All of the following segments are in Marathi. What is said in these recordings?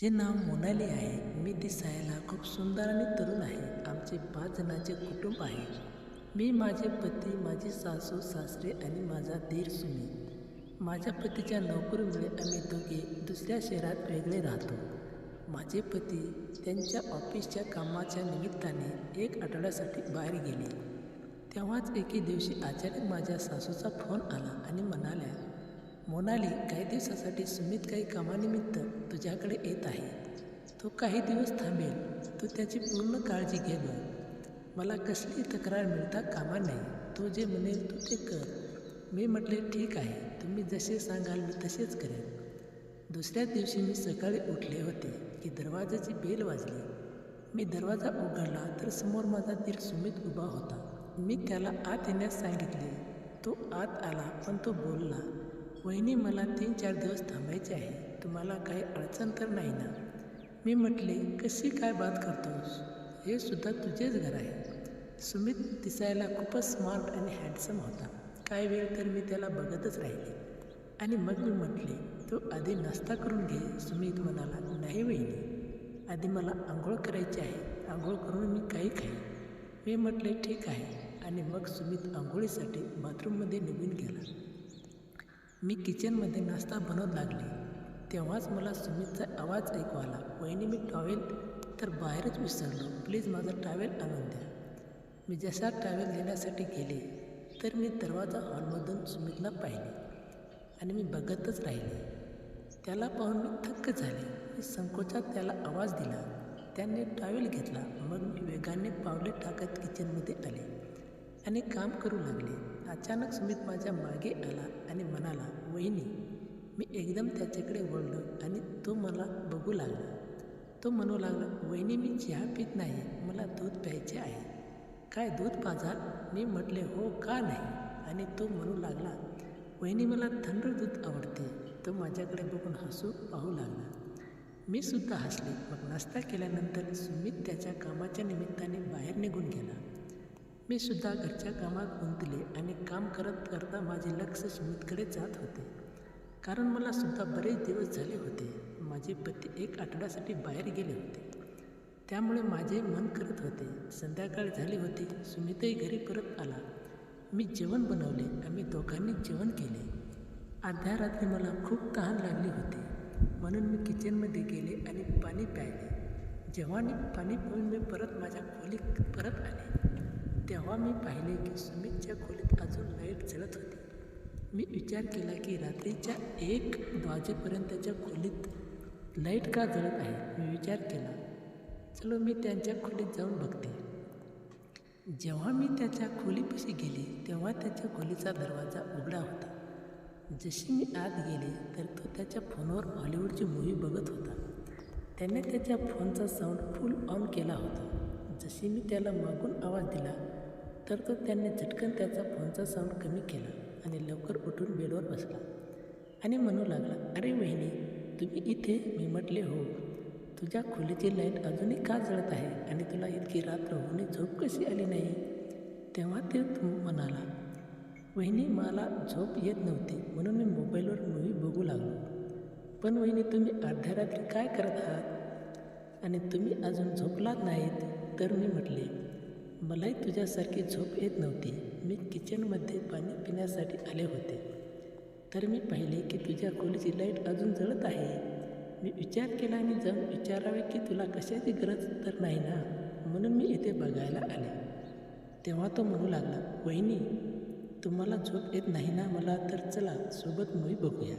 जे नाव मोनाली आहे. मी दिसायला खूप सुंदर आणि तरुण आहे. आमचे 5 जणांचे कुटुंब आहे. मी, माझे पती, माझी सासू सासरे आणि माझा दीर सुमित. माझ्या पतीच्या नोकरीमुळे आम्ही दोघे दुसऱ्या शहरात वेगळे राहतो. माझे पती त्यांच्या ऑफिसच्या कामाच्या निमित्ताने 1 आठवड्यासाठी बाहेर गेले. तेव्हाच एके दिवशी अचानक माझ्या सासूचा फोन आला आणि म्हणाल्या, मोनाली, काही दिवसासाठी सुमित काही कामानिमित्त तुझ्याकडे येत आहे. तो काही दिवस थांबेल. तू त्याची पूर्ण काळजी घे बघ. मला कसली तक्रार मिळता कामा नाही. तो जे म्हणेल तू ते कर. मी म्हटले, ठीक आहे, तुम्ही जसे सांगाल मी तसेच करेन. दुसऱ्या दिवशी मी सकाळी उठले होते की दरवाजाची बेल वाजली. मी दरवाजा उघडला तर समोर माझा दीर सुमित उभा होता. मी त्याला आत येण्यास सांगितले. तो आत आला, पण तो बोलला, वहिनी, मला 3-4 दिवस थांबायचे आहे. तुम्हाला काही अडचण तर नाही ना? मी म्हटले, कशी काय बात करतोस? हे सुद्धा तुझेच घर आहे. सुमित दिसायला खूपच स्मार्ट आणि हँडसम होता. काही वेळ तर मी त्याला बघतच राहिले आणि मग मी म्हटले, तू आधी नाश्ता करून घे. सुमित म्हणाला, नाही वहिनी, आधी मला आंघोळ करायची आहे. आंघोळ करून मी काही खाईन. मी म्हटले, ठीक आहे. आणि मग सुमित आंघोळीसाठी बाथरूममध्ये निघून गेला. मी किचनमध्ये नाश्ता बनवत लागले. तेव्हाच मला सुमितचा आवाज ऐकू आला, वहिनी, मी टॉवेल तर बाहेरच विसरलो. प्लीज माझा टॉवेल आणून द्या. मी जसा टॉवेल देण्यासाठी गेले तर मी दरवाजा हॉलमधून सुमितला पाहिले आणि मी बघतच राहिले. त्याला पाहून मी थक्क झाले. मी संकोचात त्याला आवाज दिला. त्याने टॉवेल घेतला. मग मी वेगाने पावले टाकत किचनमध्ये आले आणि काम करू लागले. अचानक सुमित माझ्या मागे आला आणि म्हणाला, वहिनी. मी एकदम त्याच्याकडे वळलो आणि तो मला बघू लागला. तो म्हणू लागला, वहिनी, मी चहा पित नाही, मला दूध प्यायचे आहे. काय, दूध पाजाल? मी म्हटले, हो, का नाही? आणि तो म्हणू लागला, वहिनी, मला थंड दूध आवडते. तो माझ्याकडे बघून हसू पाहू लागला. मी सुद्धा हसले. मग नाश्ता केल्यानंतर सुमित त्याच्या कामाच्या निमित्ताने बाहेर निघून गेला. मी सुद्धा घरच्या कामात गुंतले आणि काम करत करता माझे लक्ष सुमितकडे जात होते. कारण मला सुद्धा बरेच दिवस झाले होते. माझे पती 1 आठवड्यासाठी बाहेर गेले होते. त्यामुळे माझे मन करत होते. संध्याकाळ झाली होती. सुमितही घरी परत आला. मी जेवण बनवले. आम्ही दोघांनी जेवण केले. अर्ध्या रात्री मला खूप तहान लागली होती. म्हणून मी किचनमध्ये गेले आणि पाणी प्यायले. जेव्हा मी पाणी पिऊन मी परत माझ्या खोलीत परत आले तेव्हा मी पाहिले की सुमितच्या खोलीत अजून लाईट जळत होती. मी विचार केला की रात्रीच्या 1 वाजेपर्यंत त्याच्या खोलीत लाईट का जळत आहे. मी विचार केला, चलो मी त्यांच्या खोलीत जाऊन बघते. जेव्हा मी त्याच्या खोलीपाशी गेले तेव्हा त्याच्या खोलीचा दरवाजा उघडा होता. जशी मी आत गेले तर तो त्याच्या फोनवर हॉलिवूडची मूव्ही बघत होता. त्याने त्याच्या फोनचा साऊंड फुल ऑन केला होता. जशी मी त्याला मागून आवाज दिला तर तो त्याने झटकन त्याचा फोनचा साऊंड कमी केला आणि लवकर उठून बेडवर बसला आणि म्हणू लागला, अरे वहिनी, तुम्ही इथे? मी म्हटले, हो. तुझ्या खोलीची लाईट अजूनही का जळत आहे आणि तुला इतकी रात्र होऊनही झोप कशी आली नाही? तेव्हा ते म्हणाला, वहिनी, मला झोप येत नव्हती म्हणून मी मोबाईलवर मूव्ही बघू लागलो. पण वहिनी, तुम्ही अर्ध्या रात्री काय करत आहात आणि तुम्ही अजून झोपलात नाहीत? तर मी म्हटले, मलाही तुझ्यासारखी झोप येत नव्हती. मी किचनमध्ये पाणी पिण्यासाठी आले होते तर मी पाहिले की तुझ्या खोलीची लाईट अजून जळत आहे. मी विचार केला आणि जाऊन विचारावे की तुला कशाची गरज तर नाही ना, म्हणून मी इथे बघायला आले. तेव्हा तो म्हणू लागला, वहिनी, तुम्हाला झोप येत नाही ना, मला तर चला सोबत मूव्ही बघूया.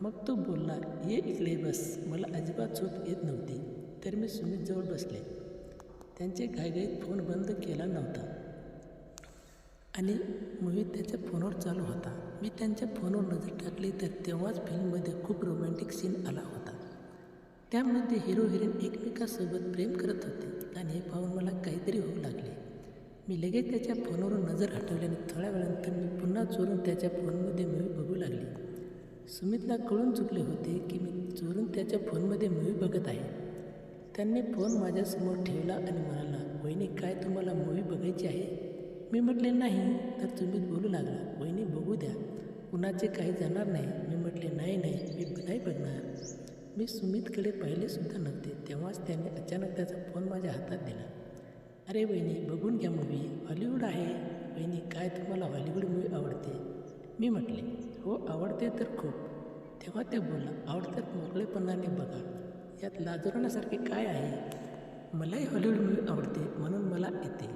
मग तो बोलला, ये इकडे बस. मला अजिबात झोप येत नव्हती तर मी सुमितजवळ बसले. त्यांचे घाईघाईत फोन बंद केला नव्हता आणि मूव्ही त्याच्या फोनवर चालू होता. मी त्यांच्या फोनवर नजर टाकली तर तेव्हाच फिल्ममध्ये खूप रोमॅन्टिक सीन आला होता. त्यामध्ये हिरो हिरोईन एकमेकांसोबत प्रेम करत होते आणि हे पाहून मला काहीतरी होऊ लागले. मी लगेच त्याच्या फोनवरून नजर हटवली आणि थोड्या वेळानंतर मी पुन्हा चोरून त्याच्या फोनमध्ये मूव्ही बघू लागली. सुमितला कळून चुकले होते की मी चोरून त्याच्या फोनमध्ये मूव्ही बघत आहे. त्यांनी फोन माझ्यासमोर ठेवला आणि म्हणाला, वहिनी, काय तुम्हाला मूव्ही बघायची आहे? मी म्हटले, नाही. तर सुमित बोलू लागला, वहिनी, बघू द्या, कुणाचे काही जाणार नाही. मी म्हटले, नाही, मी नाही बघणार. मी सुमितकडे पाहिलेसुद्धा नव्हते. तेव्हाच त्याने अचानक त्याचा फोन माझ्या हातात दिला. अरे वहिनी, बघून घ्या मूव्ही, हॉलिवूड आहे. वहिनी, काय तुम्हाला हॉलिवूड मूव्ही आवडते? मी म्हटले, हो आवडते तर खूप. तेव्हा ते बोलला, आवडतात मोकळेपणाने बघा, यात लाजवण्यासारखे काय आहे? मलाही हॉलिवूड मूव्ही आवडते, म्हणून मला येते.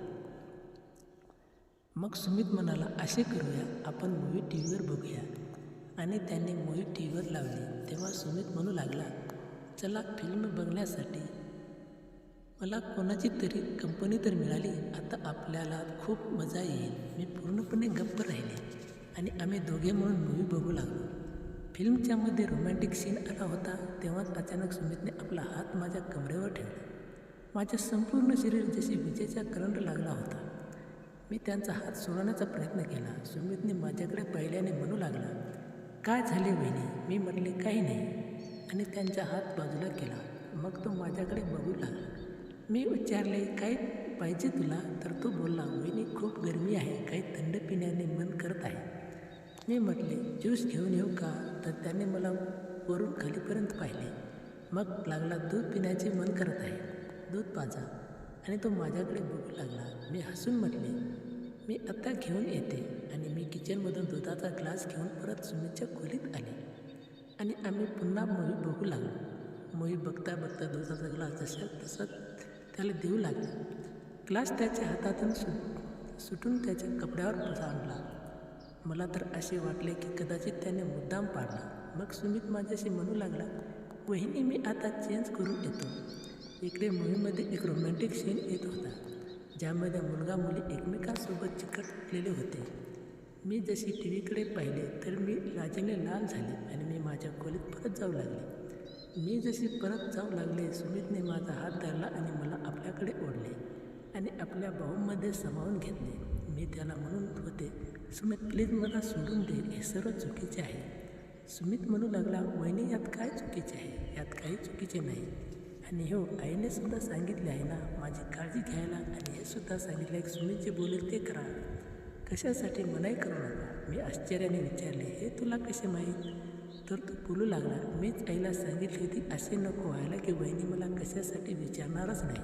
मग सुमित म्हणाला, असे करूया, आपण मूव्ही टी व्हीवर बघूया. आणि त्याने मूव्ही टी व्हीवर लावली. तेव्हा सुमित म्हणू लागला, चला फिल्म बघण्यासाठी मला कोणाची तरी कंपनी तर मिळाली. आता आपल्याला खूप मजा येईल. मी पूर्णपणे गप्प राहिले आणि आम्ही दोघे म्हणून मूव्ही बघू लागलो. फिल्मच्यामध्ये रोमॅन्टिक सीन आला होता. तेव्हाच अचानक सुमितने आपला हात माझ्या कमरेवर ठेवला. माझे संपूर्ण शरीर जशी विजेचा करंट लागला होता. मी त्यांचा हात सोडवण्याचा प्रयत्न केला. सुमितने माझ्याकडे पाहिल्याने म्हणू लागला, काय झाले वहिनी? मी म्हटले, काही नाही, आणि त्यांचा हात बाजूला केला. मग तो माझ्याकडे बघू लागला. मी विचारले, काय पाहिजे तुला? तर तो बोलला, वहिनी खूप गरमी आहे, काही थंड पिण्याने मन करत आहे. मी म्हटले, ज्यूस घेऊन येऊ का? तर त्याने मला वरून खालीपर्यंत पाहिले. मग लागला, दूध पिण्याचे मन करत आहे, दूध पाजा. आणि तो माझ्याकडे बघू लागला. मी हसून म्हटले, मी आता घेऊन येते. आणि मी किचनमधून दुधाचा ग्लास घेऊन परत सुमितच्या खोलीत आले आणि आम्ही पुन्हा मूव्ही बघू लागलो. मूव्ही बघता बघता दुधाचा ग्लास जसा तसा त्याला देऊ लागला. ग्लास त्याच्या हातातून सुटून त्याच्या कपड्यावर सांडला. मला तर असे वाटले की कदाचित त्याने मुद्दाम पाडला. मग सुमित माझ्याशी म्हणू लागला, वहिनी मी आता चेंज करून येतो. इकडे मूव्हीमध्ये एक रोमॅन्टिक सीन येत होता, ज्यामध्ये मुलगा मुली एकमेकांसोबत चिकटलेले होते. मी जशी टी व्हीकडे पाहिले तर मी लाजेने लाल झाले आणि मी माझ्या खोलीत परत जाऊ लागले. मी जशी परत जाऊ लागले, सुमितने माझा हात धरला आणि मला आपल्याकडे ओढले आणि आपल्या बाहूंमध्ये सामावून घेतले. मी त्याला म्हणून होते, सुमित प्लीज मला सोडून दे, हे सर्व चुकीचे आहे. सुमित म्हणू लागला, वहिनी यात काय चुकीचे आहे? यात काही चुकीचे नाही. आणि हो, आईने सुद्धा सांगितले आहे ना माझी काळजी घ्यायला, आणि हे सुद्धा सांगितले की सुमित जे बोलेल ते करा, कशासाठी मनाई करू नका. मी आश्चर्याने विचारले, हे तुला कसे माहीत? तर तो बोलू लागला, मीच आईला सांगितली होती असे नको व्हायला की वहिनी मला कशासाठी विचारणारच नाही.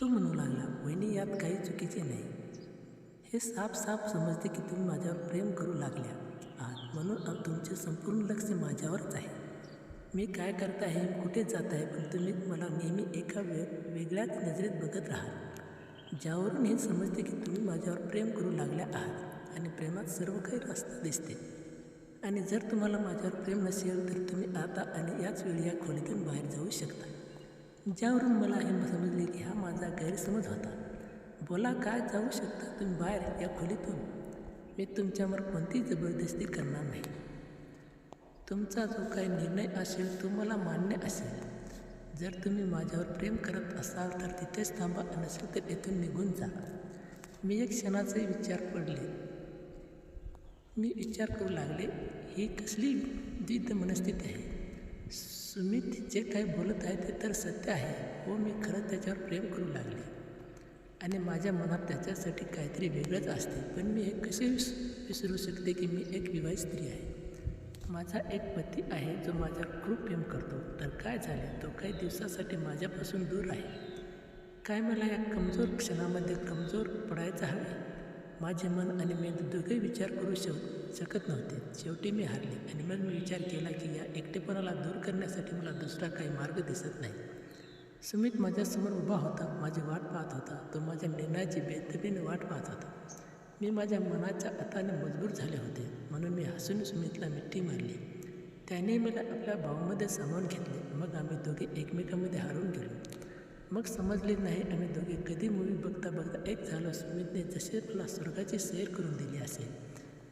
तो म्हणू लागला, वहिनी यात काही चुकीचे नाही. हे साफ समजते की तुम्ही माझ्यावर प्रेम करू लागल्या आहात, म्हणून तुमचे संपूर्ण लक्ष माझ्यावरच आहे. मी काय करत आहे, कुठे जात आहे, पण तुम्ही मला नेहमी एका वेगळ्याच नजरेत बघत राहा, ज्यावरून हे समजते की तुम्ही माझ्यावर प्रेम करू लागल्या आहात आणि प्रेमात सर्व काही रस्ता दिसते. आणि जर तुम्हाला माझ्यावर प्रेम नसेल तर तुम्ही आता आणि याच वेळी या खोलीतून बाहेर जाऊ शकता. ज्यावरून मला हे समजले की हा माझा गैरसमज होता. बोला, काय जाऊ शकता तुम्ही बाहेर या खोलीतून? मी तुमच्यावर कोणतीही जबरदस्ती करणार नाही. तुमचा जो काही निर्णय असेल तो मला मान्य असेल. जर तुम्ही माझ्यावर प्रेम करत असाल तर तिथेच थांबा, नसेल तर येथून निघून जा. मी एक क्षणाचाही मी विचार करू लागले, ही कसली द्विध मनस्थिती आहे. सुमित जे काही बोलत आहे ते तर सत्य आहे. हो, मी खरंच त्याच्यावर प्रेम करू लागले आणि माझ्या मनात त्याच्यासाठी काहीतरी वेगळंच असते. पण मी हे कसे विसरू शकते की मी एक विवाहित स्त्री आहे. माझा एक पती आहे जो माझ्यावर खूप प्रेम करतो. तर काय झाले, तो काही दिवसासाठी माझ्यापासून दूर आहे. काय मला या कमजोर क्षणामध्ये कमजोर पडायचं हवे? माझे मन आणि मेंदू दोघेही विचार करू शकत नव्हते. शेवटी मी हारले आणि मग मी विचार केला की या एकटेपणाला दूर करण्यासाठी मला दुसरा काही मार्ग दिसत नाही. सुमित माझ्यासमोर उभा होता, माझी वाट पाहत होता. तो माझ्या निर्णयाची बेतबीने वाट पाहत होता. मी माझ्या मनाच्या अताने मजबूर झाले होते, म्हणून मी हसून सुमितला मिठी मारली. त्याने मला आपल्या भावामध्ये सामावून घेतले. मग आम्ही दोघे एकमेकांमध्ये हरवून गेलो. मग समजले नाही आम्ही दोघे कधी मूव्ही बघता बघता एक झालो. सुमितने जसे मला स्वर्गाची सैर करून दिली असेल.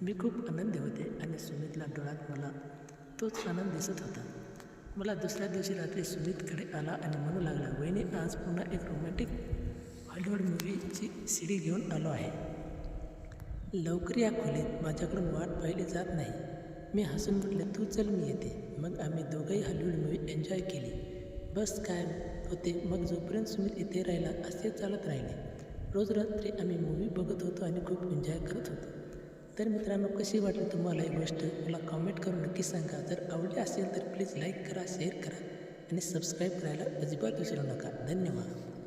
मी खूप आनंदी होते आणि सुमितला डोळ्यात मला तोच आनंद दिसत होता. मला दुसऱ्या दिवशी रात्री सुमितकडे आला आणि म्हणू लागला, वहिनी आज पुन्हा एक रोमॅन्टिक हॉलिवूड मूव्हीची सीडी घेऊन आलो आहे. लवकर या खोलीत, माझ्याकडून वाट पाहिली जात नाही. मी हसून म्हटले, तू चल मी येते. मग आम्ही दोघंही हॉलिवूड मूव्ही एन्जॉय केली. बस काय होते. मग जोपर्यंत सुमित इथे राहिला असे चालत राहिले. रोज रात्री आम्ही मूव्ही बघत होतो आणि खूप एन्जॉय करत होतो. तर मित्रांनो, कशी वाटली तुम्हाला ही गोष्ट मला कॉमेंट करून नक्की सांगा. जर आवडली असेल तर प्लीज लाईक करा, शेअर करा आणि सबस्क्राईब करायला अजिबात विसरू नका. धन्यवाद.